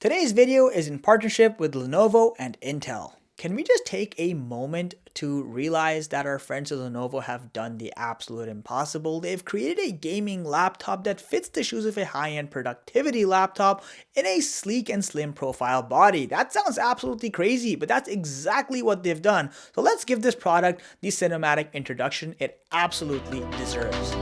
Today's video is in partnership with Lenovo and Intel. Can we just take a moment to realize that our friends at Lenovo have done the absolute impossible? They've created a gaming laptop that fits the shoes of a high-end productivity laptop in a sleek and slim profile body. That sounds absolutely crazy, but that's exactly what they've done. So let's give this product the cinematic introduction it absolutely deserves.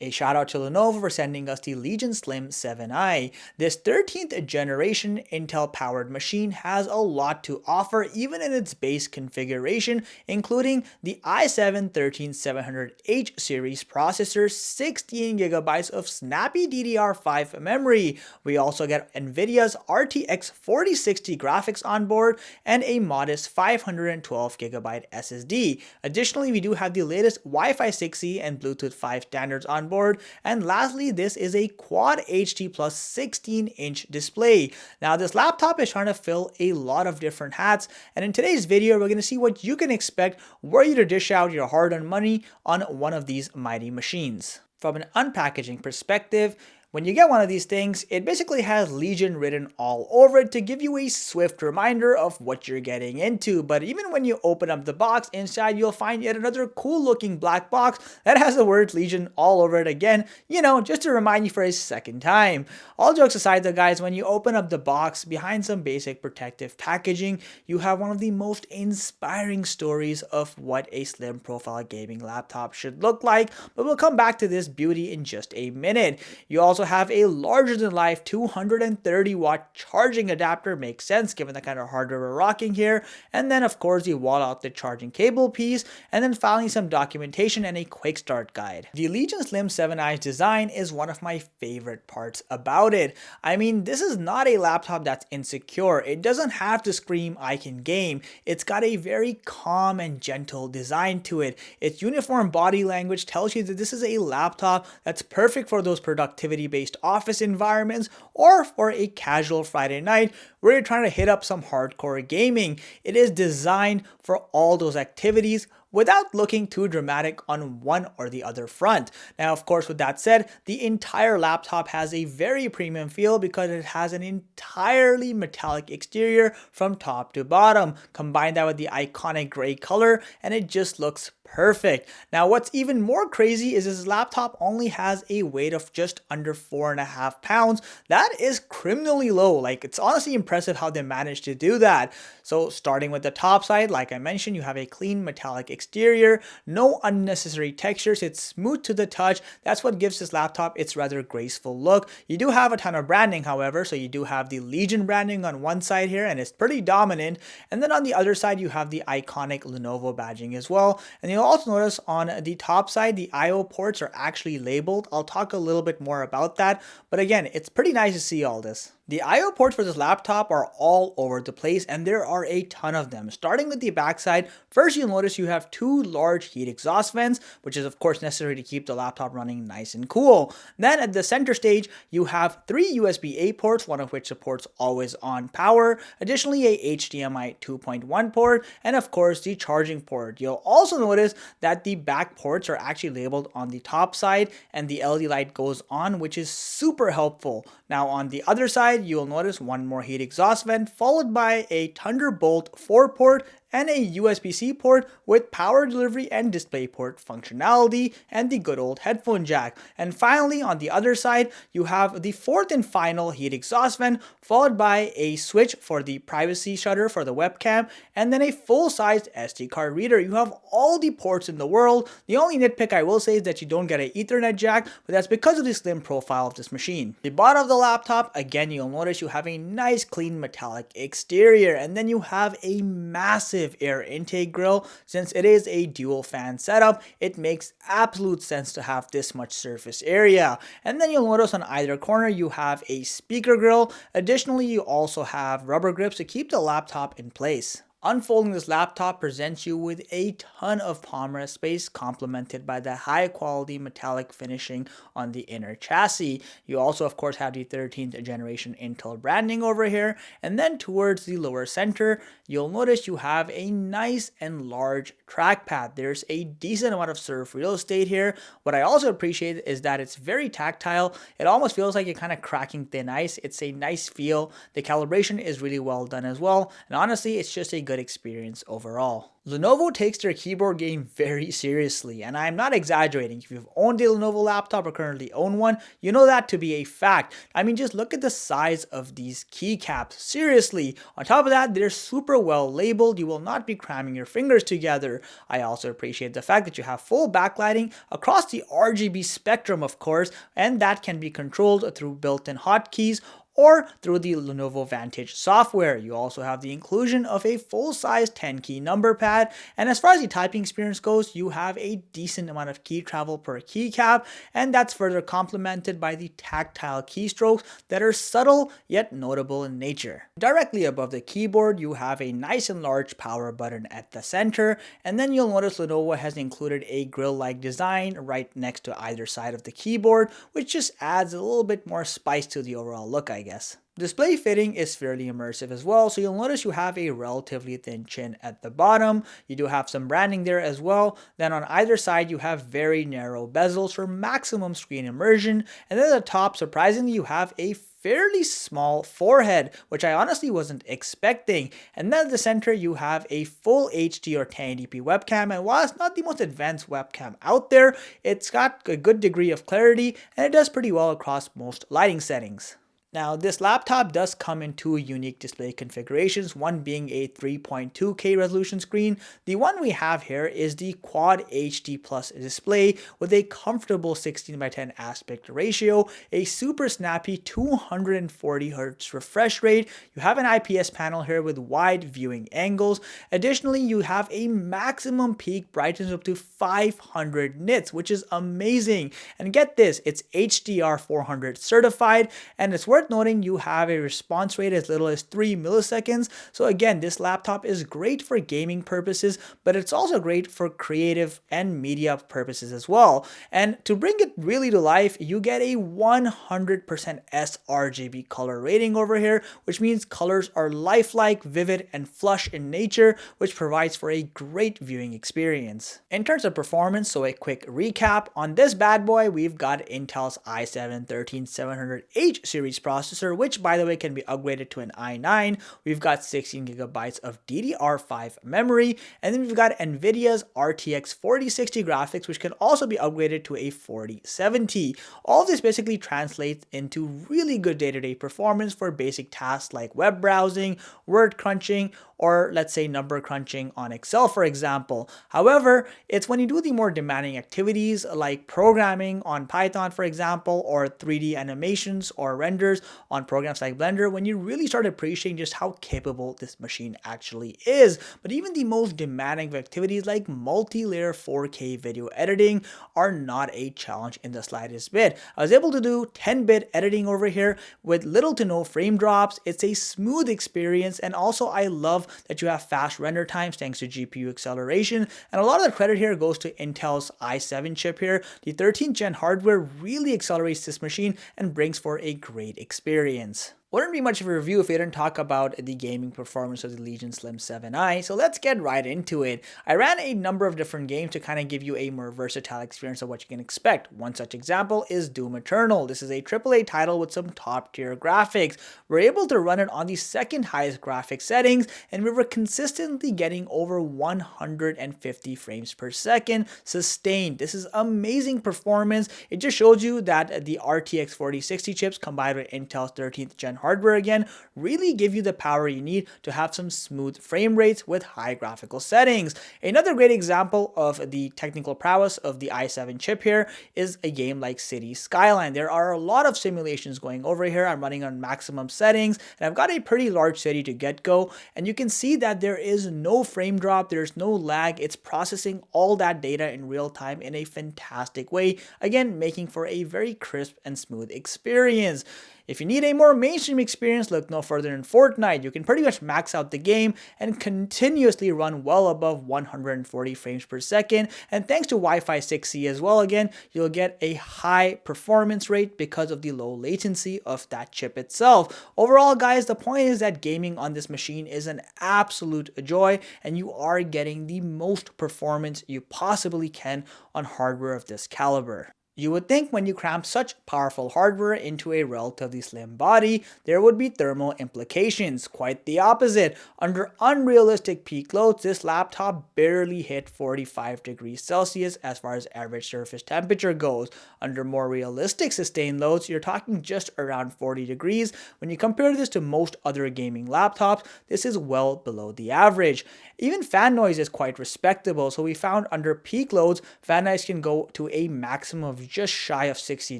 A shout out to Lenovo for sending us the Legion Slim 7i. This 13th generation Intel powered machine has a lot to offer even in its base configuration, including the i7-13700H series processor, 16GB of snappy DDR5 memory. We also get NVIDIA's RTX 4060 graphics on board and a modest 512GB SSD. Additionally, we do have the latest Wi-Fi 6E and Bluetooth 5 standards on board. And lastly, this is a Quad HD plus 16-inch display. Now, this laptop is trying to fill a lot of different hats, and in today's video, we're going to see what you can expect were you to dish out your hard-earned money on one of these mighty machines. From an unpackaging perspective, when you get one of these things, it basically has Legion written all over it to give you a swift reminder of what you're getting into. But even when you open up the box, inside you'll find yet another cool looking black box that has the word Legion all over it again, just to remind you for a second time. All jokes aside though, guys, when you open up the box, behind some basic protective packaging, you have one of the most inspiring stories of what a slim profile gaming laptop should look like, but we'll come back to this beauty in just a minute. You also have a larger than life 230 watt charging adapter. Makes sense given the kind of hardware we're rocking here. And then of course the wall outlet charging cable piece, and then finally some documentation and a quick start guide. The Legion Slim 7i's design is one of my favorite parts about it. I mean, this is not a laptop that's insecure. It doesn't have to scream I can game. It's got a very calm and gentle design to it. Its uniform body language tells you that this is a laptop that's perfect for those productivity based office environments or for a casual Friday night where you're trying to hit up some hardcore gaming. It is designed for all those activities without looking too dramatic on one or the other front. Now, of course, with that said, the entire laptop has a very premium feel because it has an entirely metallic exterior from top to bottom. Combine that with the iconic gray color and it just looks perfect. Now, what's even more crazy is this laptop only has a weight of just under 4.5 pounds. That is criminally low. Like, it's honestly impressive how they managed to do that. So starting with the top side, like I mentioned, you have a clean metallic exterior, no unnecessary textures. It's smooth to the touch. That's what gives this laptop its rather graceful look. You do have a ton of branding, however, so you do have the Legion branding on one side here, and it's pretty dominant. And then on the other side, you have the iconic Lenovo badging as well. And you'll also notice on the top side, the I/O ports are actually labeled. I'll talk a little bit more about that, but again, it's pretty nice to see all this. The I/O ports for this laptop are all over the place, and there are a ton of them. Starting with the backside, first you'll notice you have two large heat exhaust vents, which is of course necessary to keep the laptop running nice and cool. Then at the center stage, you have three USB-A ports, one of which supports always on power, additionally a HDMI 2.1 port, and of course the charging port. You'll also notice that the back ports are actually labeled on the top side, and the LED light goes on, which is super helpful. Now on the other side, you'll notice one more heat exhaust vent followed by a Thunderbolt 4 port and a USB-C port with power delivery and DisplayPort functionality and the good old headphone jack. And finally, on the other side, you have the fourth and final heat exhaust vent followed by a switch for the privacy shutter for the webcam and then a full-sized SD card reader. You have all the ports in the world. The only nitpick I will say is that you don't get an Ethernet jack, but that's because of the slim profile of this machine. The bottom of the laptop, again, you'll notice you have a nice clean metallic exterior, and then you have a massive air intake grill. Since it is a dual fan setup, it makes absolute sense to have this much surface area. And then you'll notice on either corner you have a speaker grill. Additionally, you also have rubber grips to keep the laptop in place. Unfolding this laptop presents you with a ton of palm rest space, complemented by the high quality metallic finishing on the inner chassis. You also of course have the 13th generation Intel branding over here, and then towards the lower center you'll notice you have a nice and large trackpad. There's a decent amount of surface real estate here. What I also appreciate is that it's very tactile. It almost feels like you're kind of cracking thin ice. It's a nice feel. The calibration is really well done as well, and honestly it's just a good experience overall. Lenovo takes their keyboard game very seriously, and I'm not exaggerating. If you've owned a Lenovo laptop or currently own one, you know that to be a fact. I mean, just look at the size of these keycaps. Seriously. On top of that, they're super well labeled. You will not be cramming your fingers together. I also appreciate the fact that you have full backlighting across the RGB spectrum, of course, and that can be controlled through built-in hotkeys or through the Lenovo Vantage software. You also have the inclusion of a full-size 10-key number pad, and as far as the typing experience goes, you have a decent amount of key travel per keycap, and that's further complemented by the tactile keystrokes that are subtle yet notable in nature. Directly above the keyboard, you have a nice and large power button at the center, and then you'll notice Lenovo has included a grill-like design right next to either side of the keyboard, which just adds a little bit more spice to the overall look, I guess. Display fitting is fairly immersive as well, so you'll notice you have a relatively thin chin at the bottom. You do have some branding there as well. Then on either side you have very narrow bezels for maximum screen immersion, and then at the top, surprisingly, you have a fairly small forehead, which I honestly wasn't expecting. And then at the center you have a full HD or 1080p webcam, and while it's not the most advanced webcam out there, it's got a good degree of clarity and it does pretty well across most lighting settings. Now, this laptop does come in two unique display configurations, one being a 3.2K resolution screen. The one we have here is the Quad HD Plus display with a comfortable 16:10 aspect ratio, a super snappy 240Hz refresh rate. You have an IPS panel here with wide viewing angles. Additionally, you have a maximum peak brightness up to 500 nits, which is amazing. And get this, it's HDR 400 certified, and it's worth noting you have a response rate as little as 3 milliseconds. So again, this laptop is great for gaming purposes, but it's also great for creative and media purposes as well. And to bring it really to life, you get a 100% sRGB color rating over here, which means colors are lifelike, vivid, and flush in nature, which provides for a great viewing experience. In terms of performance, so a quick recap, on this bad boy, we've got Intel's i7-13700H series processor, which by the way can be upgraded to an i9. We've got 16GB of DDR5 memory, and then we've got NVIDIA's RTX 4060 graphics, which can also be upgraded to a 4070. All of this basically translates into really good day-to-day performance for basic tasks like web browsing, word crunching, or let's say number crunching on Excel, for example. However, it's when you do the more demanding activities like programming on Python, for example, or 3D animations or renders on programs like Blender, when you really start appreciating just how capable this machine actually is. But even the most demanding of activities like multi-layer 4K video editing are not a challenge in the slightest bit. I was able to do 10-bit editing over here with little to no frame drops. It's a smooth experience, and also I love that you have fast render times thanks to GPU acceleration, and a lot of the credit here goes to Intel's i7 chip here. The 13th gen hardware really accelerates this machine and brings for a great experience. Wouldn't be much of a review if we didn't talk about the gaming performance of the Legion Slim 7i, so let's get right into it. I ran a number of different games to kind of give you a more versatile experience of what you can expect. One such example is Doom Eternal. This is a AAA title with some top tier graphics. We're able to run it on the second highest graphics settings, and we were consistently getting over 150 frames per second sustained. This is amazing performance. It just shows you that the RTX 4060 chips combined with Intel's 13th gen hardware again really give you the power you need to have some smooth frame rates with high graphical settings. Another great example of the technical prowess of the i7 chip here is a game like City Skyline. There are a lot of simulations going over here. I'm running on maximum settings, and I've got a pretty large city to get go, and you can see that there is no frame drop, there's no lag. It's processing all that data in real time in a fantastic way, again making for a very crisp and smooth experience. If you need a more mainstream in-stream experience, look no further than Fortnite. You can pretty much max out the game and continuously run well above 140 frames per second. And thanks to Wi-Fi 6E as well, again, you'll get a high performance rate because of the low latency of that chip itself. Overall, guys, the point is that gaming on this machine is an absolute joy, and you are getting the most performance you possibly can on hardware of this caliber. You would think when you cramp such powerful hardware into a relatively slim body, there would be thermal implications. Quite the opposite. Under unrealistic peak loads, this laptop barely hit 45 degrees Celsius as far as average surface temperature goes. Under more realistic sustained loads, you're talking just around 40 degrees. When you compare this to most other gaming laptops, this is well below the average. Even fan noise is quite respectable, so we found under peak loads, fan noise can go to a maximum of just shy of 60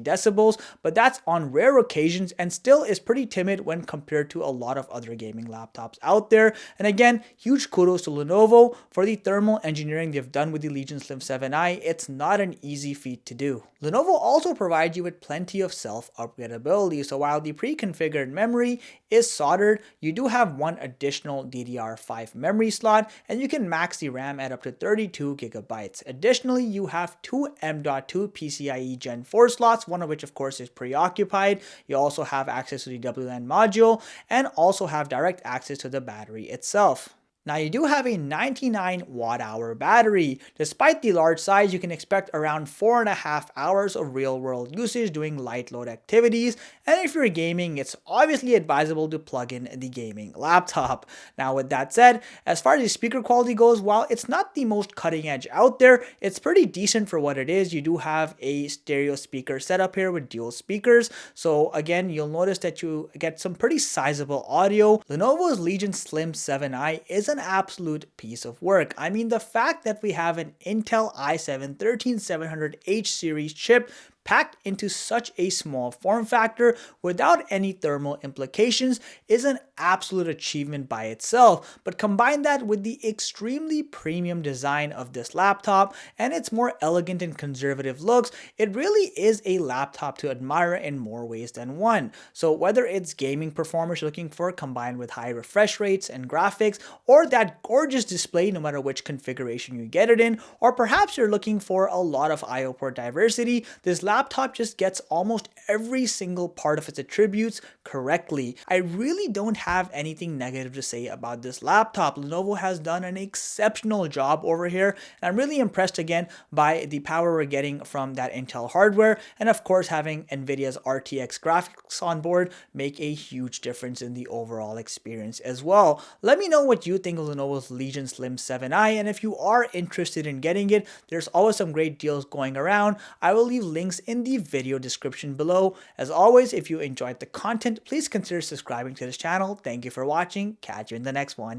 decibels, but that's on rare occasions and still is pretty timid when compared to a lot of other gaming laptops out there. And again, huge kudos to Lenovo for the thermal engineering they've done with the Legion Slim 7i. It's not an easy feat to do. Lenovo also provides you with plenty of self-upgradability, so while the pre-configured memory is soldered, you do have one additional DDR5 memory slot, and you can max the RAM at up to 32 gigabytes. Additionally, you have two M.2 PCIe Gen 4 slots, one of which of course is preoccupied. You also have access to the WLAN module and also have direct access to the battery itself. Now you do have a 99 watt-hour battery. Despite the large size, you can expect around 4.5 hours of real-world usage doing light load activities, and if you're gaming, it's obviously advisable to plug in the gaming laptop. Now with that said, as far as the speaker quality goes, while it's not the most cutting edge out there, it's pretty decent for what it is. You do have a stereo speaker setup here with dual speakers, so again, you'll notice that you get some pretty sizable audio. Lenovo's Legion Slim 7i is an absolute piece of work. I mean, the fact that we have an Intel i7-13700H series chip packed into such a small form factor without any thermal implications is an absolute achievement by itself. But combine that with the extremely premium design of this laptop and its more elegant and conservative looks, it really is a laptop to admire in more ways than one. So whether it's gaming performance you're looking for combined with high refresh rates and graphics, or that gorgeous display no matter which configuration you get it in, or perhaps you're looking for a lot of IO port diversity, this laptop just gets almost every single part of its attributes correctly. I really don't have anything negative to say about this laptop. Lenovo has done an exceptional job over here, and I'm really impressed again by the power we're getting from that Intel hardware, and of course having NVIDIA's RTX graphics on board make a huge difference in the overall experience as well. Let me know what you think of Lenovo's Legion Slim 7i, and if you are interested in getting it, there's always some great deals going around. I will leave links in the video description below. As always, if you enjoyed the content, please consider subscribing to this channel. Thank you for watching. Catch you in the next one.